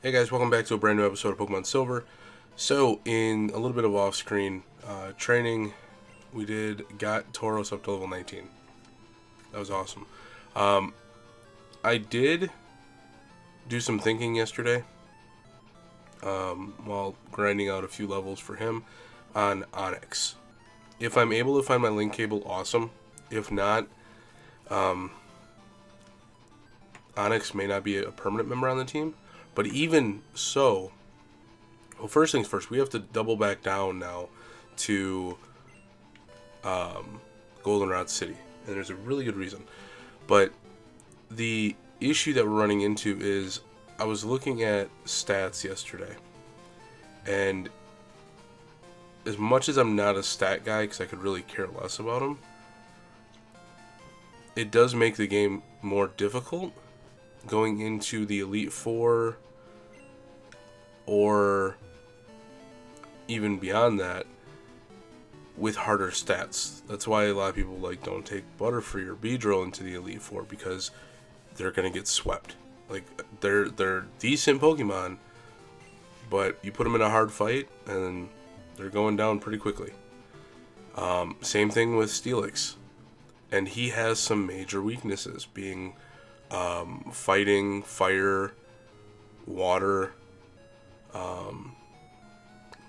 Hey guys, welcome back to a brand new episode of Pokemon Silver. So, in a little bit of off-screen training, we got Tauros up to level 19. That was awesome. I did do some thinking yesterday while grinding out a few levels for him on Onix. If I'm able to find my link cable, awesome. If not, Onix may not be a permanent member on the team. But even so, well, first things first, we have to double back down now to Goldenrod City. And there's a really good reason. But the issue that we're running into is I was looking at stats yesterday. And as much as I'm not a stat guy, because I could really care less about them, it does make the game more difficult going into the Elite Four or even beyond that with harder stats. That's why a lot of people don't take Butterfree or Beedrill into the Elite Four, because they're gonna get swept. They're decent Pokemon, but you put them in a hard fight and they're going down pretty quickly. Same thing with Steelix, and he has some major weaknesses, being fighting, fire, water.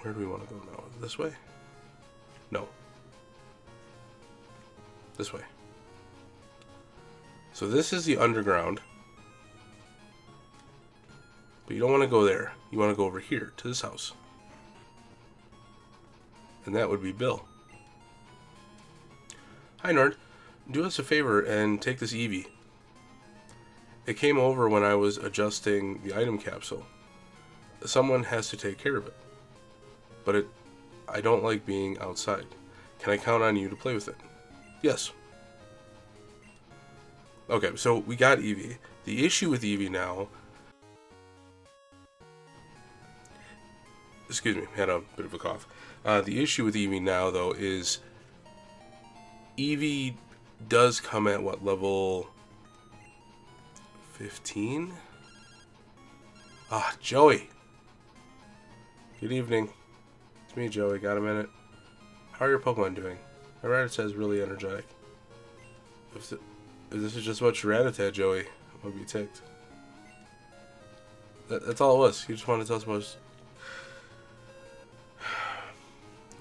Where do we want to go now? This way? No. This way. So this is the underground. But you don't want to go there. You want to go over here to this house. And that would be Bill. Hi, Nerd. Do us a favor and take this Eevee. It came over when I was adjusting the item capsule. Someone has to take care of it. But I don't like being outside. Can I count on you to play with it? Yes. Okay, so we got Eevee. The issue with Eevee now... Excuse me, had a bit of a cough. The issue with Eevee now, though, is... Eevee does come at, what, level... 15? Ah, Joey! Good evening. It's me, Joey. Got a minute? How are your Pokemon doing? My Rattata is really energetic. If this is just what your Rattata, Joey, I would be ticked. That's all it was. He just wanted to tell us about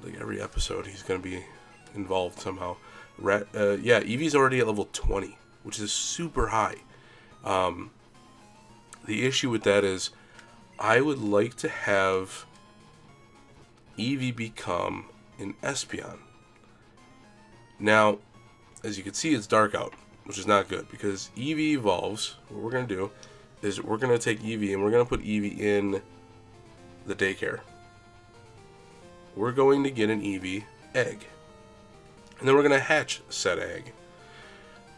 his... every episode, he's going to be involved somehow. Yeah, Eevee's already at level 20, which is super high. The issue with that is I would like to have Eevee become an Espeon. Now, as you can see, it's dark out, which is not good, because Eevee evolves. What we're going to do is we're going to take Eevee and we're going to put Eevee in the daycare. We're going to get an Eevee egg. And then we're going to hatch said egg.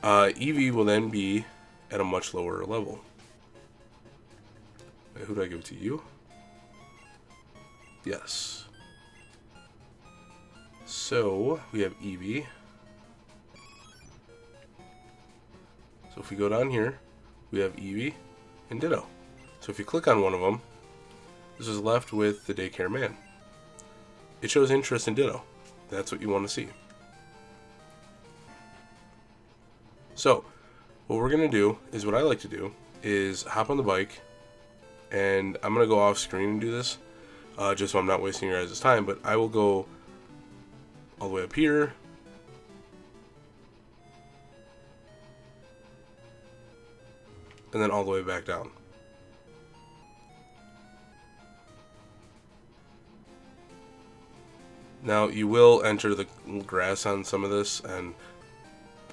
Eevee will then be at a much lower level. Wait, who do I give it to? You? Yes. So, we have Eevee. So if we go down here, we have Eevee and Ditto. So if you click on one of them, this is left with the daycare man. It shows interest in Ditto. That's what you want to see. So, what we're going to do is what I like to do is hop on the bike, and I'm going to go off screen and do this, just so I'm not wasting your guys' time, but I will go all the way up here, and then all the way back down. Now, you will enter the grass on some of this, and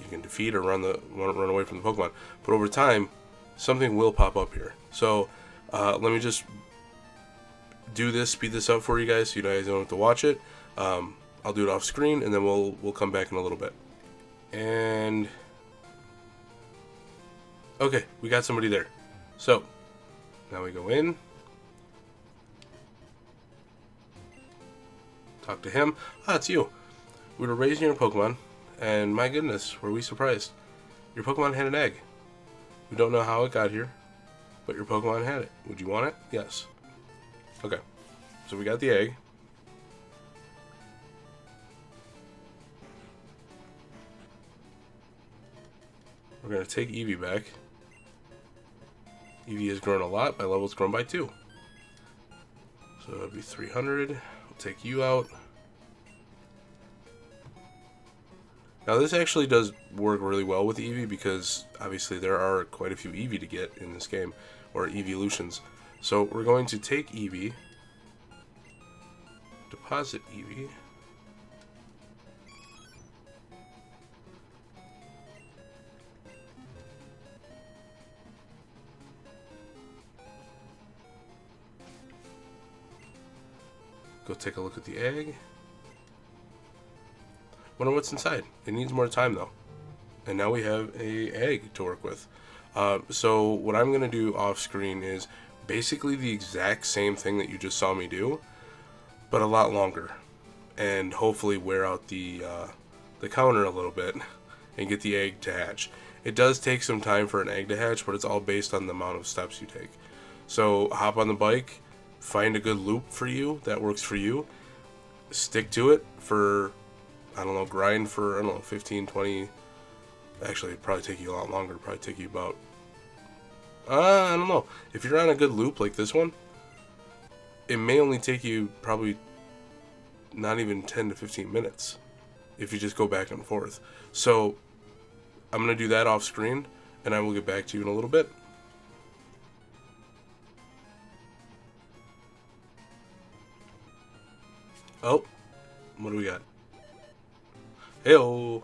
you can defeat or run away from the Pokemon. But over time, something will pop up here. So, let me just do this, speed this up for you guys, so you guys don't have to watch it. I'll do it off screen, and then we'll come back in a little bit. And okay, we got somebody there. So now we go in, talk to him. Ah, it's you. We were raising your Pokemon, and my goodness, were we surprised. Your Pokemon had an egg. We don't know how it got here. but your Pokemon had it. Would you want it? Yes. Okay. So we got the egg. We're going to take Eevee back. Eevee has grown a lot. My level's grown by 2. So that'll be 300. We'll take you out. Now this actually does work really well with Eevee because obviously there are quite a few Eevee to get in this game, or evolutions. So we're going to take Eevee, deposit Eevee, go take a look at the egg. Wonder what's inside. It needs more time though. And now we have a egg to work with. So what I'm going to do off screen is basically the exact same thing that you just saw me do, but a lot longer. And hopefully wear out the counter a little bit and get the egg to hatch. It does take some time for an egg to hatch, but it's all based on the amount of steps you take. So hop on the bike, find a good loop for you that works for you, stick to it for, I don't know, grind for, I don't know, 15, 20, actually it'd probably take you a lot longer, it'd probably take you about, I don't know, if you're on a good loop like this one, it may only take you probably not even 10 to 15 minutes if you just go back and forth. So I'm going to do that off screen and I will get back to you in a little bit. Oh, what do we got? Heyo.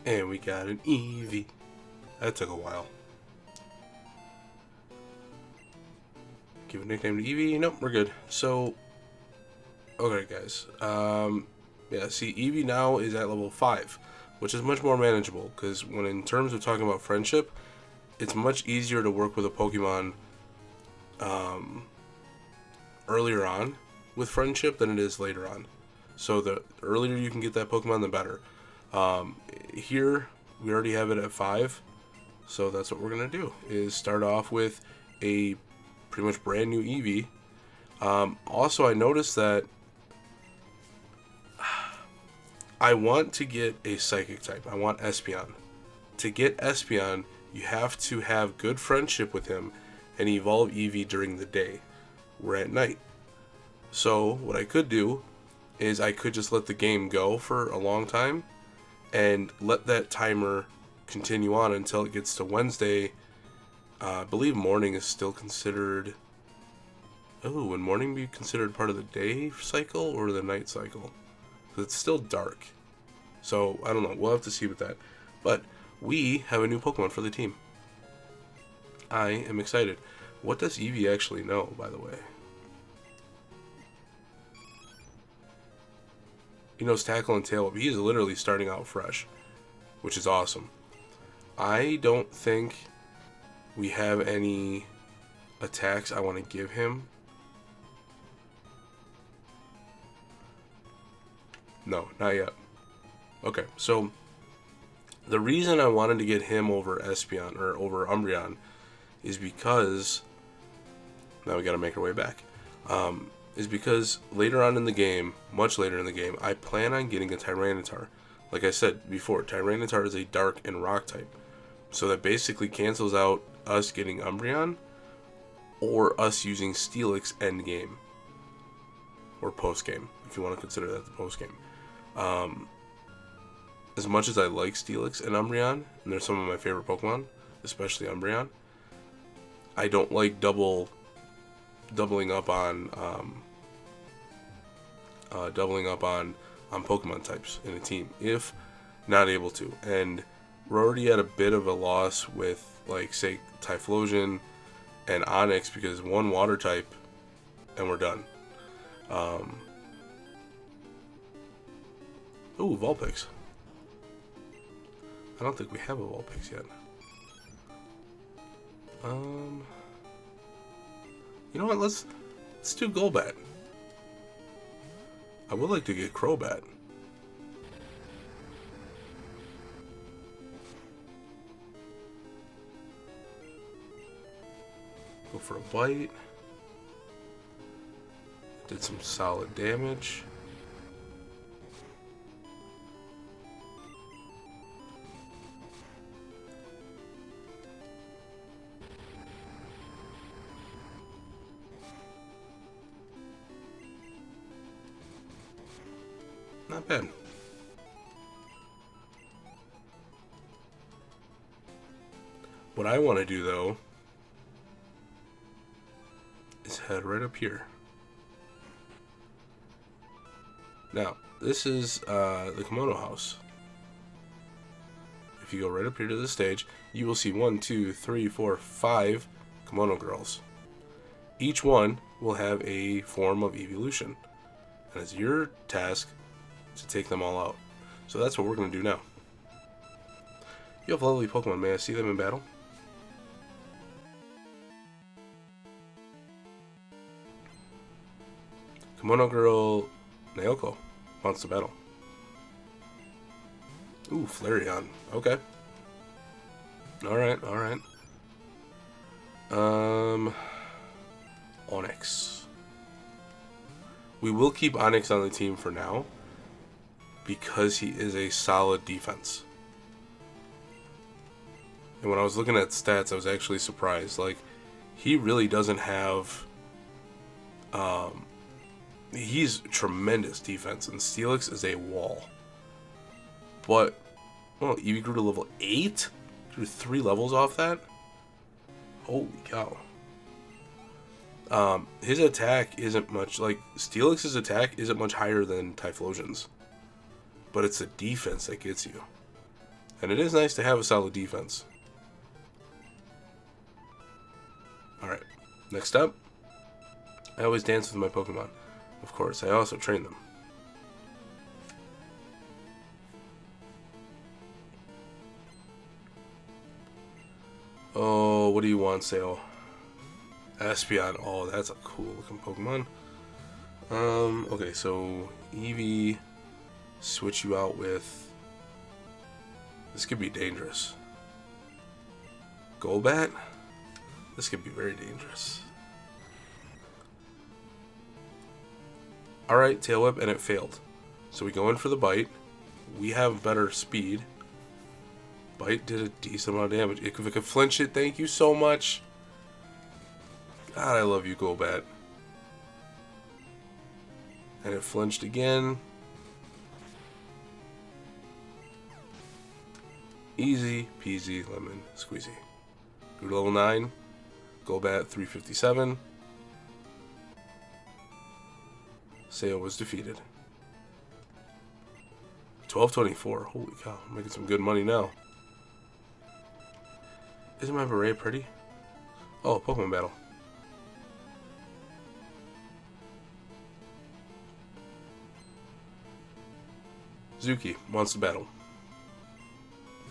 And we got an Eevee. That took a while. Give a nickname to Eevee. Nope, we're good. So, okay, guys. Yeah, see, Eevee now is at level 5, which is much more manageable. Because when in terms of talking about friendship, it's much easier to work with a Pokemon earlier on with friendship than it is later on. So the earlier you can get that Pokemon, the better. Here, we already have it at 5. So that's what we're going to do, is start off with a pretty much brand new Eevee. Also, I noticed that I want to get a Psychic type. I want Espeon. To get Espeon, you have to have good friendship with him and evolve Eevee during the day. We're at night. So what I could do is I could just let the game go for a long time and let that timer continue on until it gets to Wednesday. I believe morning is still considered... Oh, would morning be considered part of the day cycle or the night cycle? Because it's still dark. So, I don't know. We'll have to see with that. But we have a new Pokemon for the team. I am excited. What does Eevee actually know, by the way? He knows Tackle and Tail Whip. He is literally starting out fresh, which is awesome. I don't think we have any attacks I want to give him. No, not yet. Okay, so the reason I wanted to get him over Espeon, or over Umbreon, is because, now we gotta make our way back, is because later on in the game, much later in the game, I plan on getting a Tyranitar. Like I said before, Tyranitar is a dark and rock type. So that basically cancels out us getting Umbreon, or us using Steelix endgame, or postgame, if you want to consider that the postgame. As much as I like Steelix and Umbreon, and they're some of my favorite Pokemon, especially Umbreon, I don't like doubling up on Pokemon types in a team if not able to. And we're already at a bit of a loss with, like, say, Typhlosion and Onix, because one water type and we're done. Ooh, Vulpix. I don't think we have a Vulpix yet. You know what? Let's do Golbat. I would like to get Crobat. Go for a bite. Did some solid damage. Not bad. What I want to do, though, is head right up here. Now, this is the Kimono house. If you go right up here to the stage, you will see 1, 2, 3, 4, 5 Kimono girls. Each one will have a form of evolution. And it's your task to take them all out. So that's what we're going to do now. You have lovely Pokemon. May I see them in battle? Kimono girl Naoko wants to battle. Ooh, Flareon. Okay. Alright, alright. Onyx. We will keep Onyx on the team for now, because he is a solid defense. And when I was looking at stats, I was actually surprised. Like, he really doesn't have... he's tremendous defense, and Steelix is a wall. But, well, Eevee grew to level 8? Grew 3 levels off that? Holy cow. His attack isn't much, like, Steelix's attack isn't much higher than Typhlosion's. But it's the defense that gets you. And it is nice to have a solid defense. Alright, next up. I always dance with my Pokemon. Of course, I also train them. Oh, what do you want, Sale? Espeon. Oh, that's a cool looking Pokemon. Okay, so Eevee, switch you out with... This could be dangerous. Golbat? This could be very dangerous. Alright, Tail Whip, and it failed. So we go in for the bite. We have better speed. Bite did a decent amount of damage. If it could flinch it, thank you so much. God, I love you, Golbat. And it flinched again. Easy peasy lemon squeezy. Grew to level 9. Golbat 357. Sale was defeated. 1224. Holy cow, I'm making some good money now. Isn't my beret pretty? Oh, Pokemon battle. Zuki wants to battle.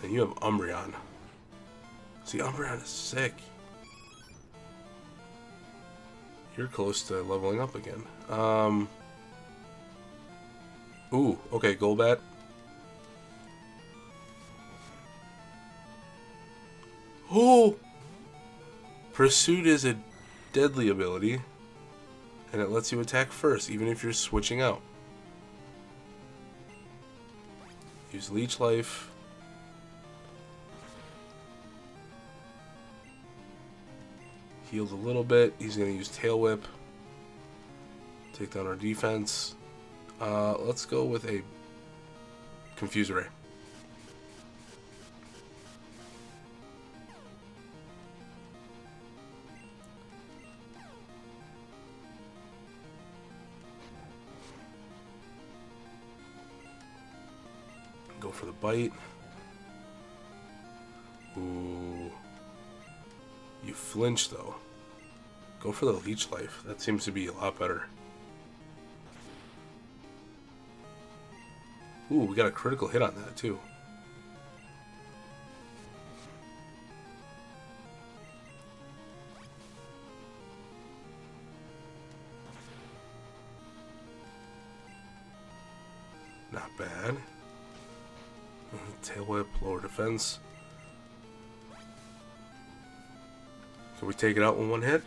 And you have Umbreon. See, Umbreon is sick. You're close to leveling up again. Ooh, okay, Golbat. Oh! Pursuit is a deadly ability, and it lets you attack first, even if you're switching out. Use Leech Life. Healed a little bit. He's going to use Tail Whip. Take down our defense. Let's go with a Confuse Ray. Go for the bite. Ooh. You flinch though. Go for the Leech Life. That seems to be a lot better. Ooh, we got a critical hit on that too. Not bad. Tail Whip, lower defense. Can we take it out in one hit?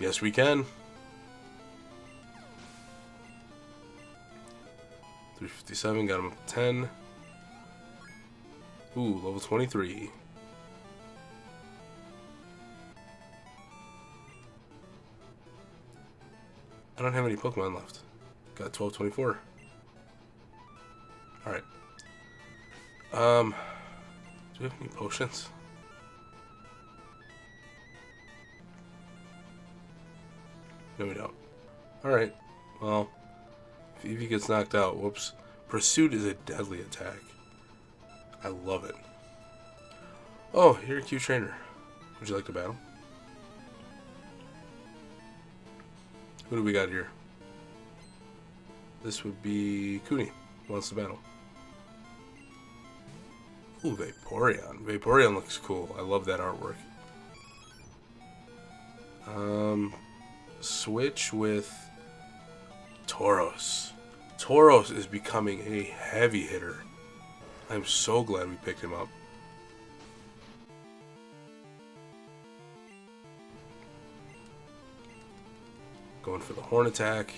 Yes, we can. 357, got him up to 10. Ooh, level 23. I don't have any Pokemon left. Got 1224. Alright. Do we have any potions? No, we don't. Alright. Well, if Eevee gets knocked out, whoops. Pursuit is a deadly attack. I love it. Oh, you're a cute trainer. Would you like to battle? Who do we got here? This would be Cooney. Wants to battle. Ooh, Vaporeon. Vaporeon looks cool. I love that artwork. Switch with Tauros. Tauros is becoming a heavy hitter. I'm so glad we picked him up. Going for the horn attack.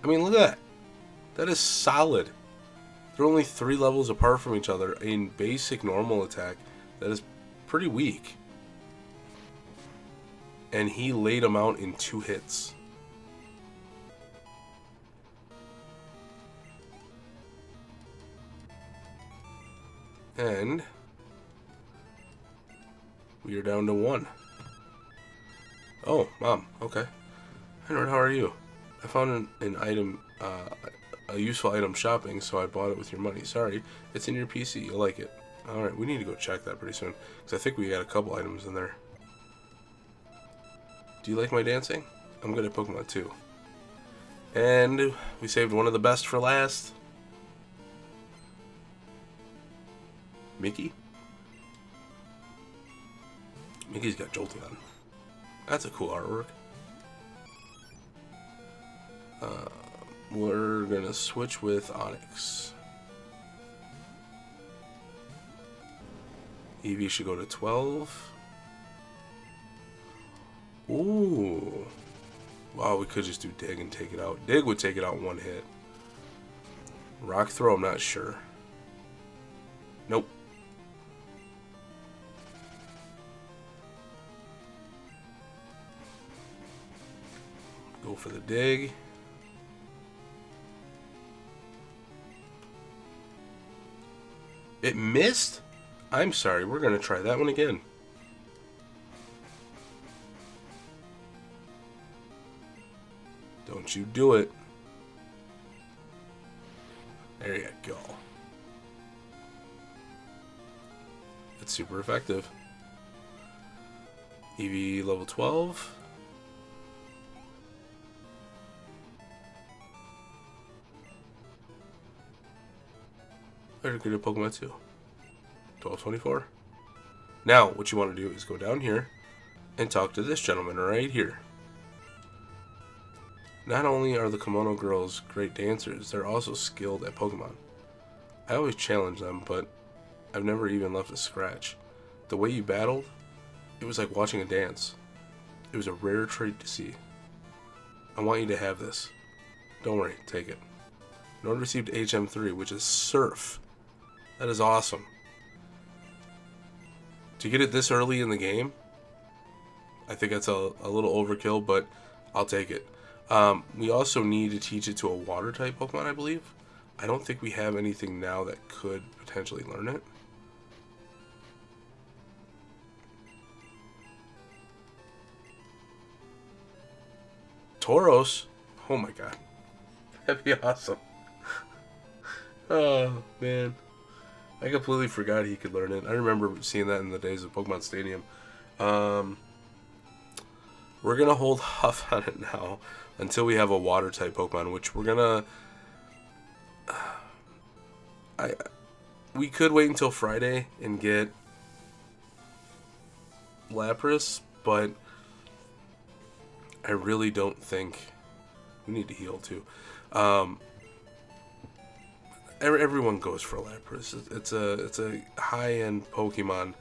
I mean, look at that. That is solid. They're only 3 levels apart from each other. In basic normal attack, that is pretty weak. And he laid him out in 2 hits. And we are down to 1. Oh, Mom. Okay. Henry, how are you? I found an item, a useful item shopping, so I bought it with your money. Sorry, it's in your PC. You'll like it. Alright, we need to go check that pretty soon, because I think we got a couple items in there. Do you like my dancing? I'm good at Pokemon too. And we saved one of the best for last. Mickey? Mickey's got Jolteon. That's a cool artwork. We're gonna switch with Onyx. Eevee should go to 12. Ooh. Wow, we could just do Dig and take it out. Dig would take it out in 1 hit. Rock Throw, I'm not sure. Nope. Go for the Dig. It missed? I'm sorry, we're going to try that one again. Don't you do it. There you go. It's super effective. Eevee level 12. Better get a Pokemon too. 1224. Now, what you want to do is go down here and talk to this gentleman right here. Not only are the Kimono girls great dancers, they're also skilled at Pokemon. I always challenge them, but I've never even left a scratch. The way you battled, it was like watching a dance. It was a rare trait to see. I want you to have this. Don't worry, take it. Node received HM3, which is Surf. That is awesome. To get it this early in the game, I think that's a little overkill, but I'll take it. We also need to teach it to a water-type Pokemon, I believe. I don't think we have anything now that could potentially learn it. Tauros? Oh my god. That'd be awesome. Oh, man. I completely forgot he could learn it. I remember seeing that in the days of Pokemon Stadium. We're going to hold Huff on it now until we have a water-type Pokemon, which we're going to... We could wait until Friday and get Lapras, but I really don't think... We need to heal, too. Everyone goes for Lapras. It's a high-end Pokemon.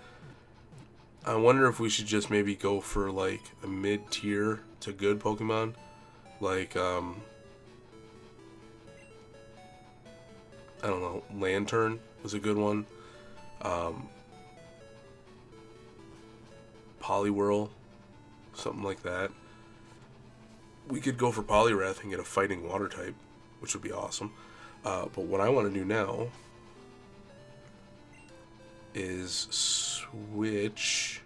I wonder if we should just maybe go for like a mid-tier to good Pokemon. Like, I don't know, Lantern was a good one. Poliwhirl, something like that. We could go for Poliwrath and get a fighting water type, which would be awesome. But what I want to do now is switch.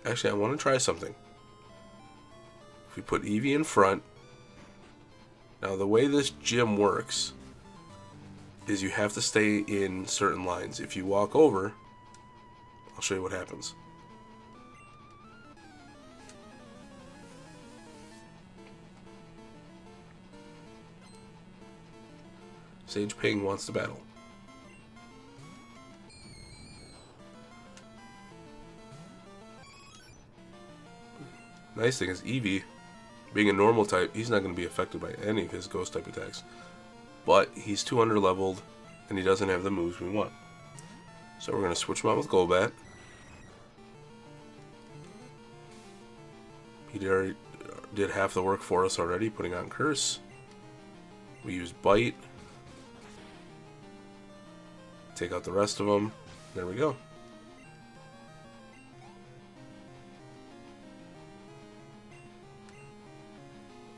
Actually, I want to try something. If we put Eevee in front. Now, the way this gym works is you have to stay in certain lines. If you walk over, I'll show you what happens. Sage Ping wants to battle. Nice thing is Eevee, being a normal type, he's not going to be affected by any of his ghost type attacks. But he's too under leveled and he doesn't have the moves we want. So we're going to switch him out with Golbat. He did half the work for us already, putting on Curse. We use Bite. Take out the rest of them. There we go.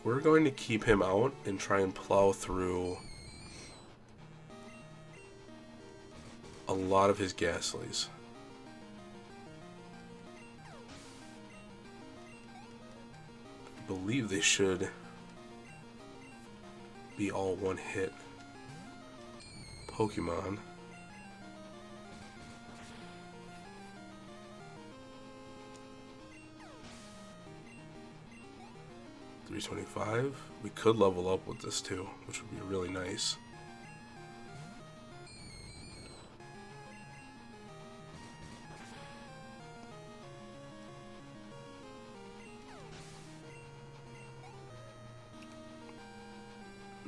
We're going to keep him out and try and plow through a lot of his Ghastlies. I believe they should be all one-hit Pokemon. $325. We could level up with this too, which would be really nice.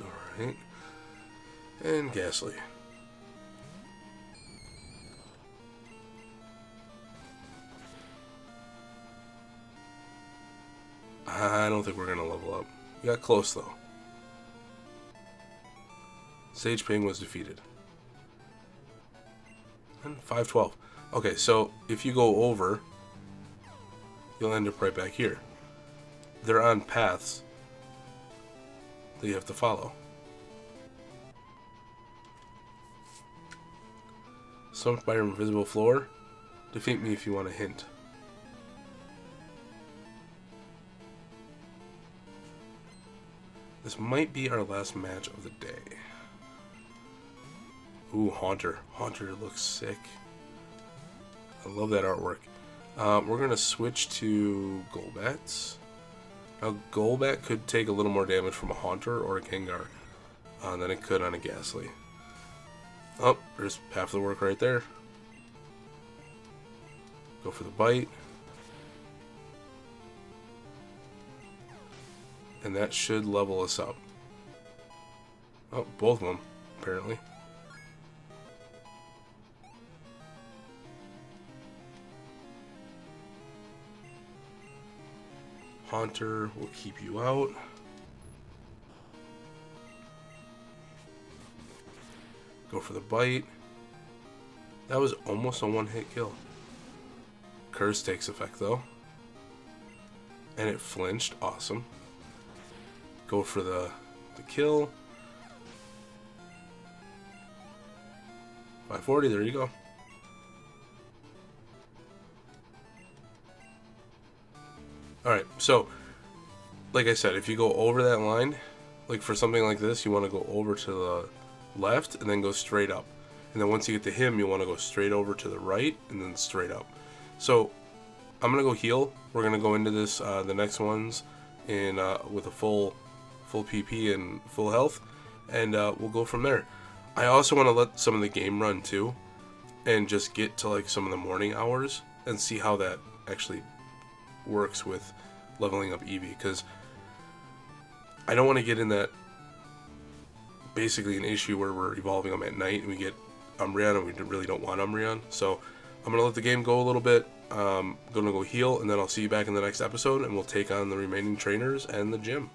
Alright. And Ghastly. I don't think we're going to level up. We got close, though. Sage Ping was defeated. And 512. Okay, so if you go over, you'll end up right back here. They're on paths that you have to follow. Summoned by your invisible floor. Defeat me if you want a hint. This might be our last match of the day. Ooh, Haunter. Haunter looks sick. I love that artwork. We're going to switch to Golbats. Now, Golbat could take a little more damage from a Haunter or a Gengar than it could on a Ghastly. Oh, there's half the work right there. Go for the Bite. And that should level us up. Oh, both of them, apparently. Haunter will keep you out. Go for the Bite. That was almost a one-hit kill. Curse takes effect, though. And it flinched. Awesome. Go for the kill. 540, there you go. Alright, so, like I said, if you go over that line, like for something like this, you want to go over to the left and then go straight up. And then once you get to him, you want to go straight over to the right and then straight up. So, I'm going to go heal. We're going to go into this, the next ones, in with a full PP and full health, and we'll go from there. I also want to let some of the game run too, and just get to like some of the morning hours and see how that actually works with leveling up Eevee, because I don't want to get in that basically an issue where we're evolving them at night and we get Umbreon and we really don't want Umbreon. So I'm gonna let the game go a little bit. Gonna go heal, and then I'll see you back in the next episode, and we'll take on the remaining trainers and the gym.